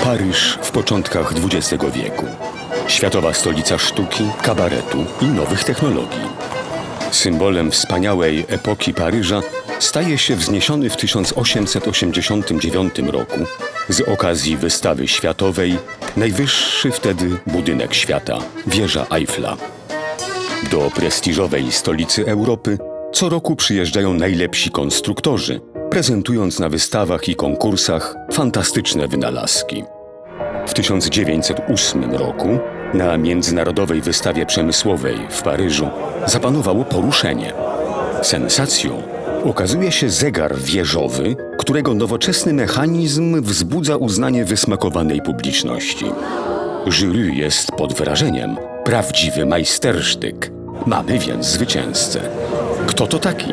Paryż w początkach XX wieku. Światowa stolica sztuki, kabaretu i nowych technologii. Symbolem wspaniałej epoki Paryża staje się wzniesiony w 1889 roku z okazji wystawy światowej najwyższy wtedy budynek świata – wieża Eiffla. Do prestiżowej stolicy Europy co roku przyjeżdżają najlepsi konstruktorzy, prezentując na wystawach i konkursach fantastyczne wynalazki. W 1908 roku na Międzynarodowej Wystawie Przemysłowej w Paryżu zapanowało poruszenie. Sensacją okazuje się zegar wieżowy, którego nowoczesny mechanizm wzbudza uznanie wysmakowanej publiczności. Jury jest pod wrażeniem. Prawdziwy majstersztyk. Mamy więc zwycięzcę. Kto to taki?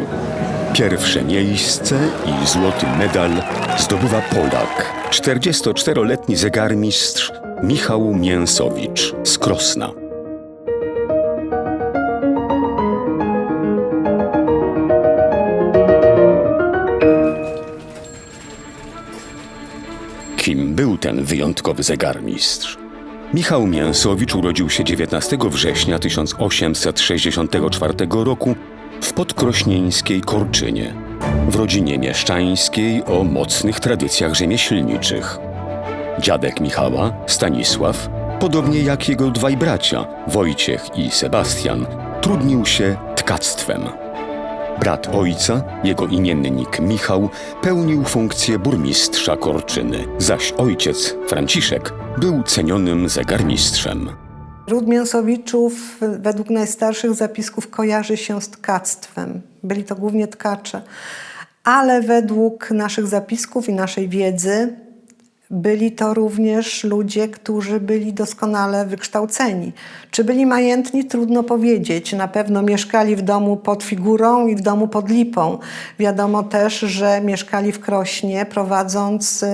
Pierwsze miejsce i złoty medal zdobywa Polak, 44-letni zegarmistrz Michał Mięsowicz z Krosna. Kim był ten wyjątkowy zegarmistrz? Michał Mięsowicz urodził się 19 września 1864 roku w podkrośnieńskiej Korczynie, w rodzinie mieszczańskiej o mocnych tradycjach rzemieślniczych. Dziadek Michała, Stanisław, podobnie jak jego dwaj bracia, Wojciech i Sebastian, trudnił się tkactwem. Brat ojca, jego imiennik Michał, pełnił funkcję burmistrza Korczyny, zaś ojciec, Franciszek, był cenionym zegarmistrzem. Ród Mięsowiczów według najstarszych zapisków kojarzy się z tkactwem. Byli to głównie tkacze, ale według naszych zapisków i naszej wiedzy byli to również ludzie, którzy byli doskonale wykształceni. Czy byli majętni? Trudno powiedzieć. Na pewno mieszkali w domu pod Figurą i w domu pod Lipą. Wiadomo też, że mieszkali w Krośnie, prowadząc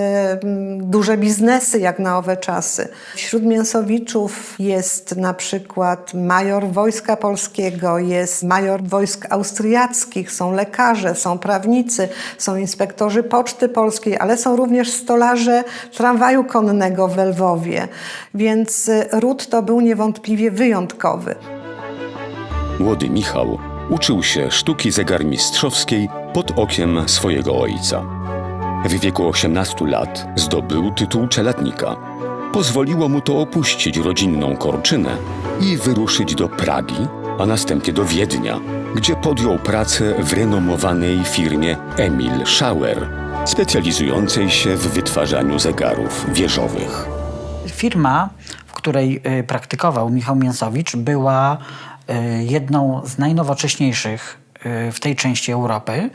duże biznesy jak na owe czasy. Wśród Mięsowiczów jest na przykład major Wojska Polskiego, jest major wojsk austriackich, są lekarze, są prawnicy, są inspektorzy Poczty Polskiej, ale są również stolarze tramwaju konnego w Lwowie, więc ród to był niewątpliwie wyjątkowy. Młody Michał uczył się sztuki zegarmistrzowskiej pod okiem swojego ojca. W wieku 18 lat zdobył tytuł czeladnika. Pozwoliło mu to opuścić rodzinną Korczynę i wyruszyć do Pragi, a następnie do Wiednia, gdzie podjął pracę w renomowanej firmie Emil Schauer, specjalizującej się w wytwarzaniu zegarów wieżowych. Firma, w której praktykował Michał Mięsowicz, była jedną z najnowocześniejszych w tej części Europy.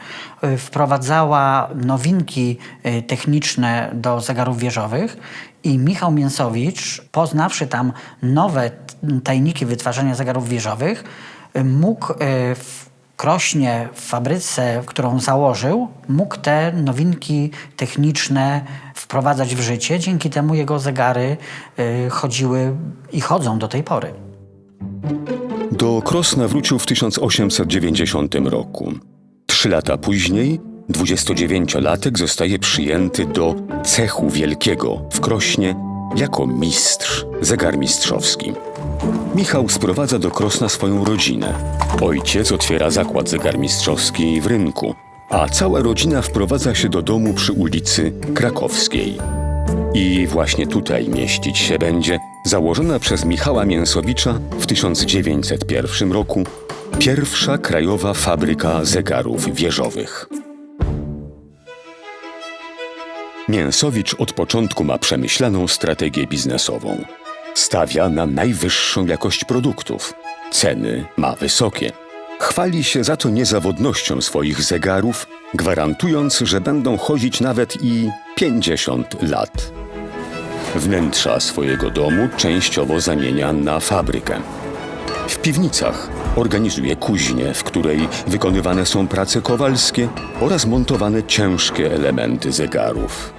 Wprowadzała nowinki techniczne do zegarów wieżowych i Michał Mięsowicz, poznawszy tam nowe tajniki wytwarzania zegarów wieżowych, mógł w Krośnie, w fabryce, którą założył, mógł te nowinki techniczne wprowadzać w życie. Dzięki temu jego zegary chodziły i chodzą do tej pory. Do Krosna wrócił w 1890 roku. 3 lata później 29-latek zostaje przyjęty do cechu wielkiego w Krośnie jako mistrz zegarmistrzowski. Michał sprowadza do Krosna swoją rodzinę. Ojciec otwiera zakład zegarmistrzowski w Rynku, a cała rodzina wprowadza się do domu przy ulicy Krakowskiej. I właśnie tutaj mieścić się będzie założona przez Michała Mięsowicza w 1901 roku pierwsza krajowa fabryka zegarów wieżowych. Mięsowicz od początku ma przemyślaną strategię biznesową. Stawia na najwyższą jakość produktów. Ceny ma wysokie. Chwali się za to niezawodnością swoich zegarów, gwarantując, że będą chodzić nawet i 50 lat. Wnętrza swojego domu częściowo zamienia na fabrykę. W piwnicach organizuje kuźnię, w której wykonywane są prace kowalskie oraz montowane ciężkie elementy zegarów.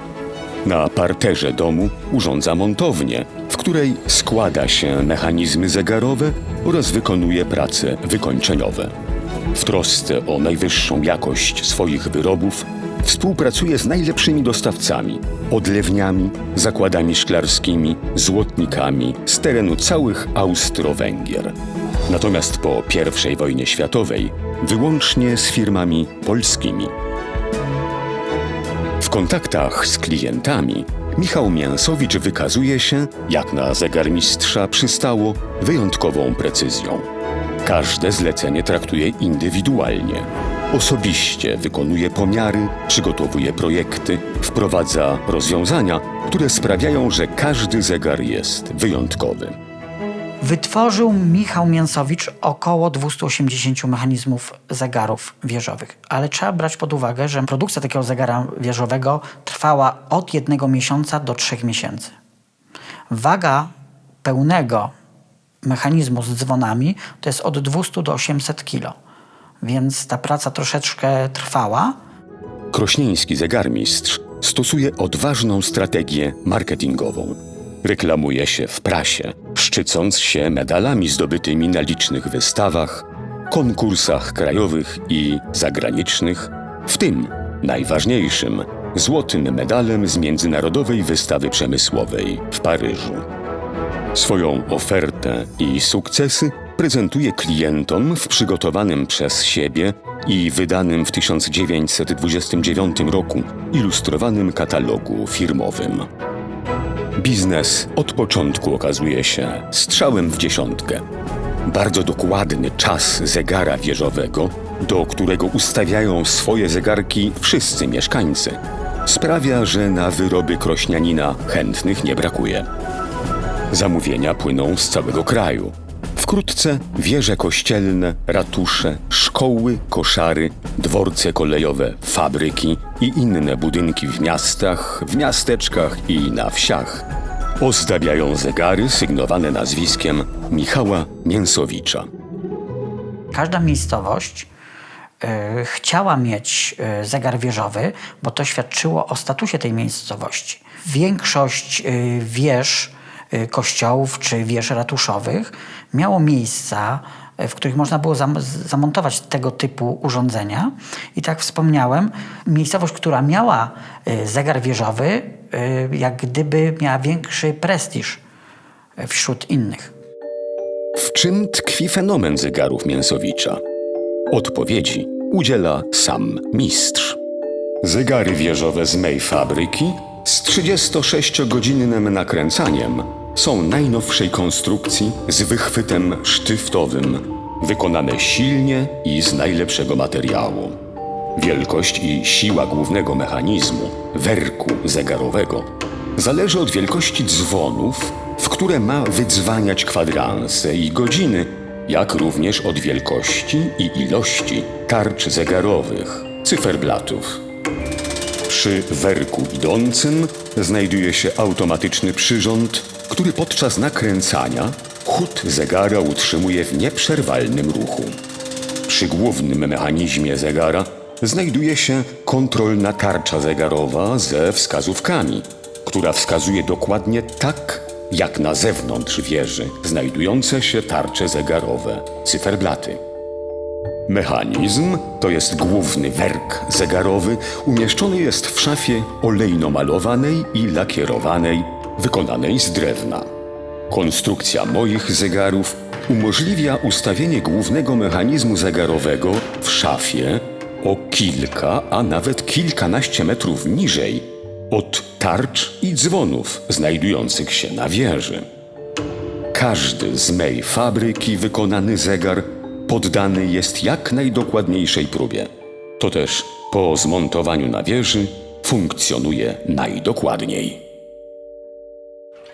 Na parterze domu urządza montownię, w której składa się mechanizmy zegarowe oraz wykonuje prace wykończeniowe. W trosce o najwyższą jakość swoich wyrobów współpracuje z najlepszymi dostawcami, odlewniami, zakładami szklarskimi, złotnikami z terenu całych Austro-Węgier. Natomiast po I wojnie światowej wyłącznie z firmami polskimi. W kontaktach z klientami Michał Mięsowicz wykazuje się, jak na zegarmistrza przystało, wyjątkową precyzją. Każde zlecenie traktuje indywidualnie. Osobiście wykonuje pomiary, przygotowuje projekty, wprowadza rozwiązania, które sprawiają, że każdy zegar jest wyjątkowy. Wytworzył Michał Mięsowicz około 280 mechanizmów zegarów wieżowych. Ale trzeba brać pod uwagę, że produkcja takiego zegara wieżowego trwała od 1 miesiąca do 3 miesięcy. Waga pełnego mechanizmu z dzwonami to jest od 200 do 800 kg. Więc ta praca troszeczkę trwała. Krośnieński zegarmistrz stosuje odważną strategię marketingową. Reklamuje się w prasie, szczycąc się medalami zdobytymi na licznych wystawach, konkursach krajowych i zagranicznych, w tym najważniejszym złotym medalem z Międzynarodowej Wystawy Przemysłowej w Paryżu. Swoją ofertę i sukcesy prezentuje klientom w przygotowanym przez siebie i wydanym w 1929 roku ilustrowanym katalogu firmowym. Biznes od początku okazuje się strzałem w dziesiątkę. Bardzo dokładny czas zegara wieżowego, do którego ustawiają swoje zegarki wszyscy mieszkańcy, sprawia, że na wyroby krośnianina chętnych nie brakuje. Zamówienia płyną z całego kraju. Wkrótce wieże kościelne, ratusze, szkoły, koszary, dworce kolejowe, fabryki i inne budynki w miastach, w miasteczkach i na wsiach ozdabiają zegary sygnowane nazwiskiem Michała Mięsowicza. Każda miejscowość chciała mieć zegar wieżowy, bo to świadczyło o statusie tej miejscowości. Większość wież kościołów czy wież ratuszowych miało miejsca, w których można było zamontować tego typu urządzenia. I tak wspomniałem, miejscowość, która miała zegar wieżowy, jak gdyby miała większy prestiż wśród innych. W czym tkwi fenomen zegarów Mięsowicza? Odpowiedzi udziela sam mistrz. Zegary wieżowe z mej fabryki z 36-godzinnym nakręcaniem są najnowszej konstrukcji z wychwytem sztyftowym, wykonane silnie i z najlepszego materiału. Wielkość i siła głównego mechanizmu, werku zegarowego, zależy od wielkości dzwonów, w które ma wydzwaniać kwadranse i godziny, jak również od wielkości i ilości tarcz zegarowych, cyferblatów. Przy werku idącym znajduje się automatyczny przyrząd, który podczas nakręcania chód zegara utrzymuje w nieprzerwalnym ruchu. Przy głównym mechanizmie zegara znajduje się kontrolna tarcza zegarowa ze wskazówkami, która wskazuje dokładnie tak, jak na zewnątrz wieży znajdujące się tarcze zegarowe, cyferblaty. Mechanizm, to jest główny werk zegarowy, umieszczony jest w szafie olejno-malowanej i lakierowanej, wykonanej z drewna. Konstrukcja moich zegarów umożliwia ustawienie głównego mechanizmu zegarowego w szafie o kilka, a nawet kilkanaście metrów niżej od tarcz i dzwonów znajdujących się na wieży. Każdy z mej fabryki wykonany zegar poddany jest jak najdokładniejszej próbie. To też po zmontowaniu na wieży funkcjonuje najdokładniej.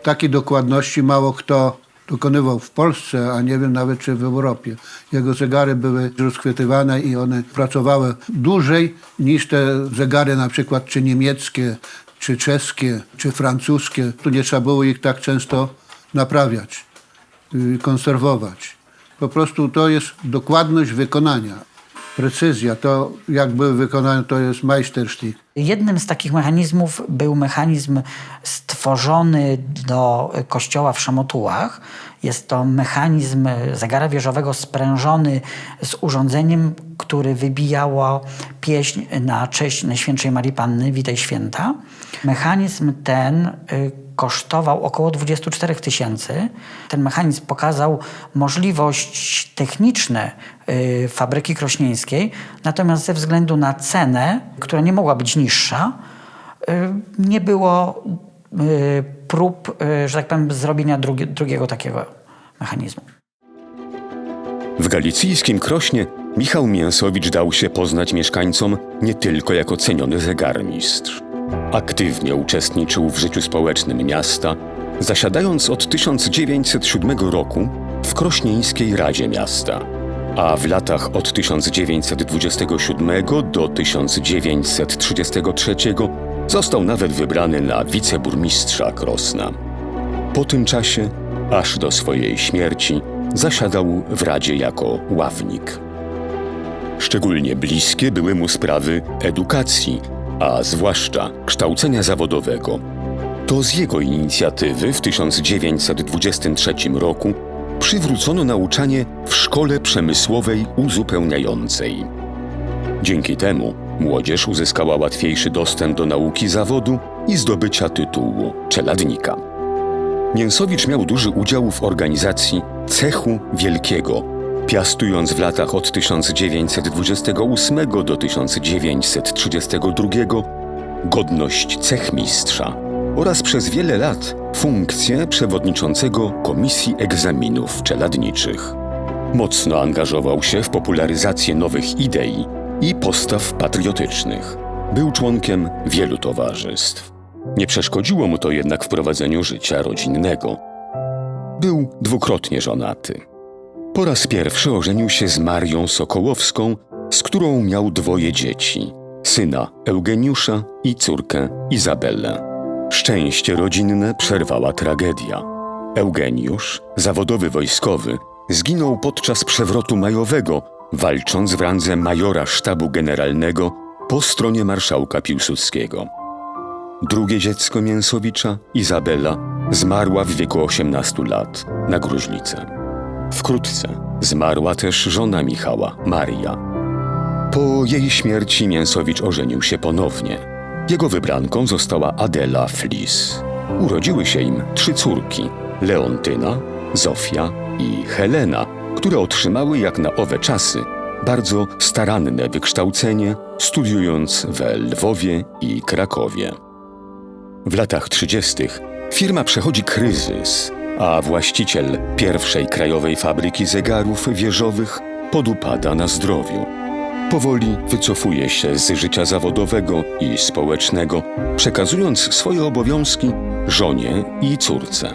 Takiej dokładności mało kto dokonywał w Polsce, a nie wiem nawet czy w Europie. Jego zegary były rozchwytywane i one pracowały dłużej niż te zegary na przykład czy niemieckie, czy czeskie, czy francuskie. Tu nie trzeba było ich tak często naprawiać, konserwować. Po prostu to jest dokładność wykonania. Precyzja, to jak były wykonane, to jest Meisterstück. Jednym z takich mechanizmów był mechanizm stworzony do kościoła w Szamotułach. Jest to mechanizm zegara wieżowego sprężony z urządzeniem, który wybijało pieśń na cześć Najświętszej Marii Panny, Witaj Święta. Mechanizm ten kosztował około 24 000. Ten mechanizm pokazał możliwość techniczne fabryki krośnieńskiej, natomiast ze względu na cenę, która nie mogła być niższa, nie było prób, że tak powiem, zrobienia drugiego takiego mechanizmu. W galicyjskim Krośnie Michał Mięsowicz dał się poznać mieszkańcom nie tylko jako ceniony zegarmistrz. Aktywnie uczestniczył w życiu społecznym miasta, zasiadając od 1907 roku w Krośnieńskiej Radzie Miasta, a w latach od 1927 do 1933 został nawet wybrany na wiceburmistrza Krosna. Po tym czasie, aż do swojej śmierci, zasiadał w Radzie jako ławnik. Szczególnie bliskie były mu sprawy edukacji, a zwłaszcza kształcenia zawodowego. To z jego inicjatywy w 1923 roku przywrócono nauczanie w szkole przemysłowej uzupełniającej. Dzięki temu młodzież uzyskała łatwiejszy dostęp do nauki zawodu i zdobycia tytułu czeladnika. Mięsowicz miał duży udział w organizacji Cechu Wielkiego, piastując w latach od 1928 do 1932 godność cechmistrza oraz przez wiele lat funkcję przewodniczącego Komisji Egzaminów Czeladniczych. Mocno angażował się w popularyzację nowych idei i postaw patriotycznych. Był członkiem wielu towarzystw. Nie przeszkodziło mu to jednak w prowadzeniu życia rodzinnego. Był dwukrotnie żonaty. Po raz pierwszy ożenił się z Marią Sokołowską, z którą miał 2 dzieci, syna Eugeniusza i córkę Izabelę. Szczęście rodzinne przerwała tragedia. Eugeniusz, zawodowy wojskowy, zginął podczas przewrotu majowego, walcząc w randze majora sztabu generalnego po stronie marszałka Piłsudskiego. Drugie dziecko Mięsowicza, Izabela, zmarła w wieku 18 lat na gruźlicę. Wkrótce zmarła też żona Michała, Maria. Po jej śmierci Mięsowicz ożenił się ponownie. Jego wybranką została Adela Flis. Urodziły się im 3 córki: Leontyna, Zofia i Helena, które otrzymały jak na owe czasy bardzo staranne wykształcenie, studiując we Lwowie i Krakowie. W latach 30. firma przechodzi kryzys, a właściciel pierwszej krajowej fabryki zegarów wieżowych podupada na zdrowiu. Powoli wycofuje się z życia zawodowego i społecznego, przekazując swoje obowiązki żonie i córce.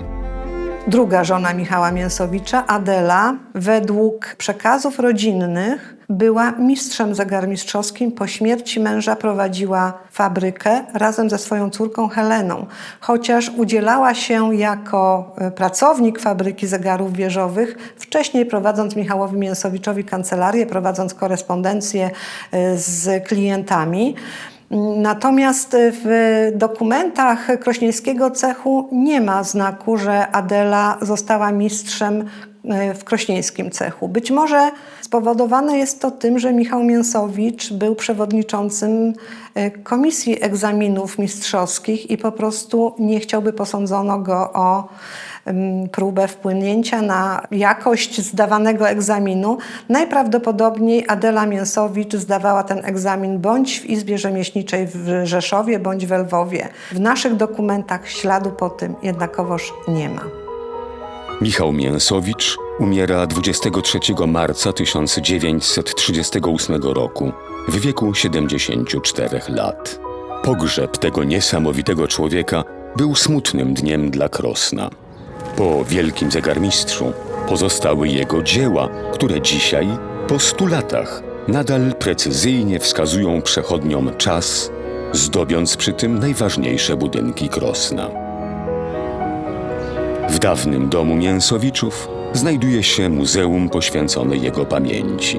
Druga żona Michała Mięsowicza, Adela, według przekazów rodzinnych była mistrzem zegarmistrzowskim. Po śmierci męża prowadziła fabrykę razem ze swoją córką Heleną. Chociaż udzielała się jako pracownik fabryki zegarów wieżowych, wcześniej prowadząc Michałowi Mięsowiczowi kancelarię, prowadząc korespondencję z klientami. Natomiast w dokumentach krośnieńskiego cechu nie ma znaku, że Adela została mistrzem w krośnieńskim cechu. Być może spowodowane jest to tym, że Michał Mięsowicz był przewodniczącym Komisji Egzaminów Mistrzowskich i po prostu nie chciałby posądzono go o próbę wpłynięcia na jakość zdawanego egzaminu. Najprawdopodobniej Adela Mięsowicz zdawała ten egzamin bądź w Izbie Rzemieślniczej w Rzeszowie, bądź w Lwowie. W naszych dokumentach śladu po tym jednakowoż nie ma. Michał Mięsowicz umiera 23 marca 1938 roku w wieku 74 lat. Pogrzeb tego niesamowitego człowieka był smutnym dniem dla Krosna. Po wielkim zegarmistrzu pozostały jego dzieła, które dzisiaj, po 100 latach, nadal precyzyjnie wskazują przechodniom czas, zdobiąc przy tym najważniejsze budynki Krosna. W dawnym domu Mięsowiczów znajduje się muzeum poświęcone jego pamięci.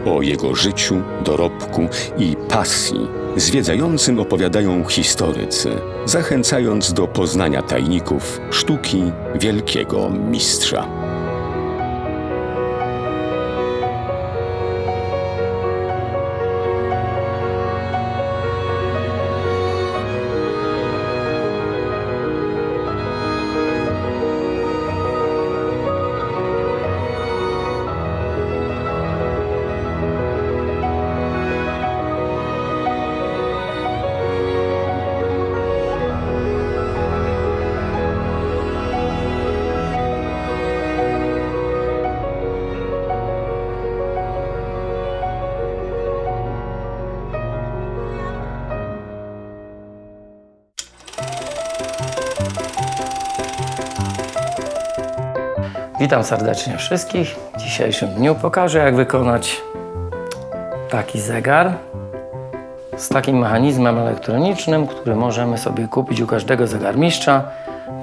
O jego życiu, dorobku i pasji zwiedzającym opowiadają historycy, zachęcając do poznania tajników sztuki wielkiego mistrza. Witam serdecznie wszystkich. W dzisiejszym dniu pokażę, jak wykonać taki zegar z takim mechanizmem elektronicznym, który możemy sobie kupić u każdego zegarmistrza.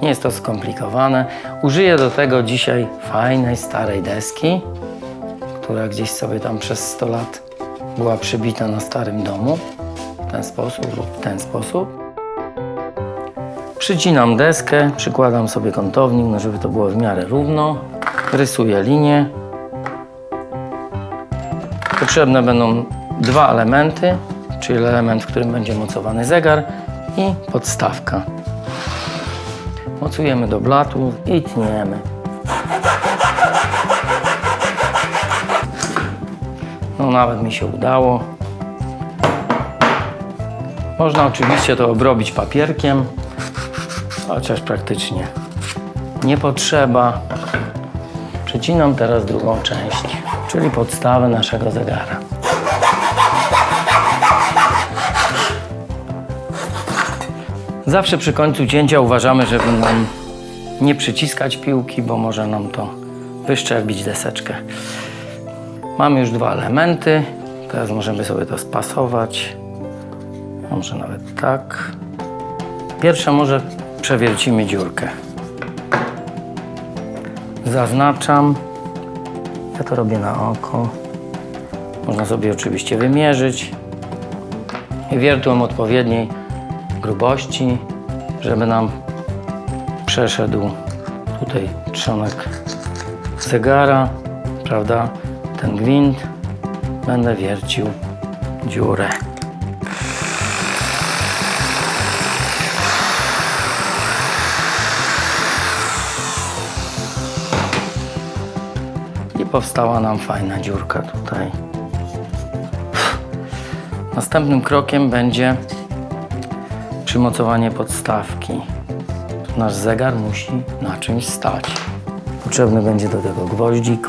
Nie jest to skomplikowane. Użyję do tego dzisiaj fajnej, starej deski, która gdzieś sobie tam przez 100 lat była przybita na starym domu. W ten sposób lub w ten sposób. Przycinam deskę, przykładam sobie kątownik, no żeby to było w miarę równo. Rysuję linię. Potrzebne będą dwa elementy, czyli element, w którym będzie mocowany zegar i podstawka. Mocujemy do blatu i tniemy. No nawet mi się udało. Można oczywiście to obrobić papierkiem, chociaż praktycznie nie potrzeba. Przecinam teraz drugą część, czyli podstawę naszego zegara. Zawsze przy końcu cięcia uważamy, żeby nam nie przyciskać piłki, bo może nam to wyszczerbić deseczkę. Mamy już dwa elementy. Teraz możemy sobie to spasować. Może nawet tak. Pierwsze może przewiercimy dziurkę. Zaznaczam. Ja to robię na oko. Można sobie oczywiście wymierzyć. Wiertłem odpowiedniej grubości, żeby nam przeszedł tutaj trzonek zegara, prawda? Ten gwint. Będę wiercił dziurę. I powstała nam fajna dziurka tutaj. Następnym krokiem będzie przymocowanie podstawki. Nasz zegar musi na czymś stać. Potrzebny będzie do tego gwoździk.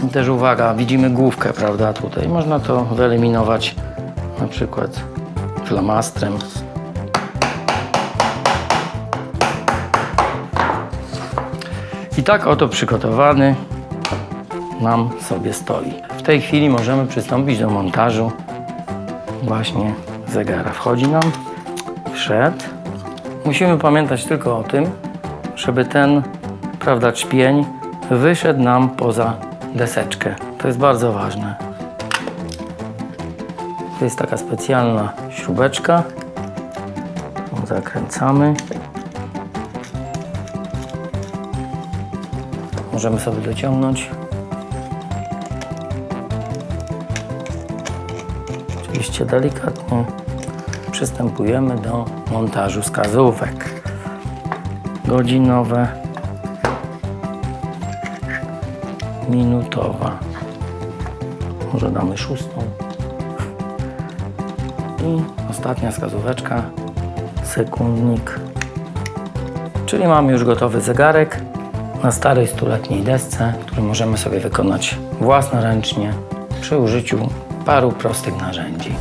I też uwaga, widzimy główkę, prawda, tutaj. Można to wyeliminować na przykład flamastrem. I tak oto przygotowany nam sobie stoi. W tej chwili możemy przystąpić do montażu właśnie zegara. Wchodzi nam, wszedł. Musimy pamiętać tylko o tym, żeby ten, prawda, czpień wyszedł nam poza deseczkę. To jest bardzo ważne. To jest taka specjalna śrubeczka. Zakręcamy. Możemy sobie dociągnąć. Oczywiście delikatnie przystępujemy do montażu wskazówek. Godzinowe, minutowa. Może damy 6. I ostatnia wskazóweczka, sekundnik. Czyli mamy już gotowy zegarek na starej 100-letniej desce, który możemy sobie wykonać własnoręcznie przy użyciu paru prostych narzędzi.